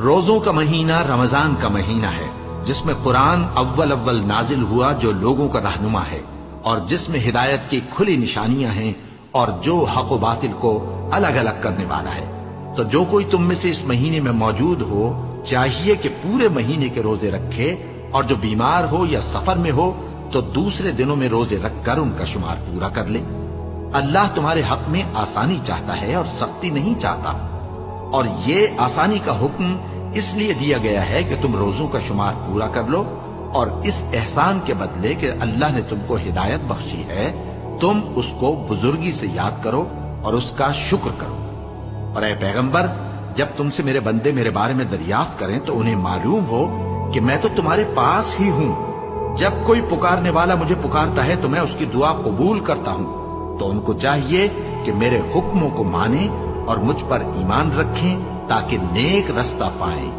روزوں کا مہینہ رمضان کا مہینہ ہے، جس میں قرآن اول نازل ہوا، جو لوگوں کا رہنما ہے اور جس میں ہدایت کی کھلی نشانیاں ہیں اور جو حق و باطل کو الگ الگ کرنے والا ہے۔ تو جو کوئی تم میں سے اس مہینے میں موجود ہو چاہیے کہ پورے مہینے کے روزے رکھے، اور جو بیمار ہو یا سفر میں ہو تو دوسرے دنوں میں روزے رکھ کر ان کا شمار پورا کر لے۔ اللہ تمہارے حق میں آسانی چاہتا ہے اور سختی نہیں چاہتا، اور یہ آسانی کا حکم اس لیے دیا گیا ہے کہ تم روزوں کا شمار پورا کر لو، اور اس احسان کے بدلے کہ اللہ نے تم کو ہدایت بخشی ہے تم اس کو بزرگی سے یاد کرو اور اس کا شکر کرو۔ اور اے پیغمبر، جب تم سے میرے بندے میرے بارے میں دریافت کریں تو انہیں معلوم ہو کہ میں تو تمہارے پاس ہی ہوں۔ جب کوئی پکارنے والا مجھے پکارتا ہے تو میں اس کی دعا قبول کرتا ہوں۔ تو ان کو چاہیے کہ میرے حکموں کو مانیں اور مجھ پر ایمان رکھیں تاکہ نیک رستہ پائیں۔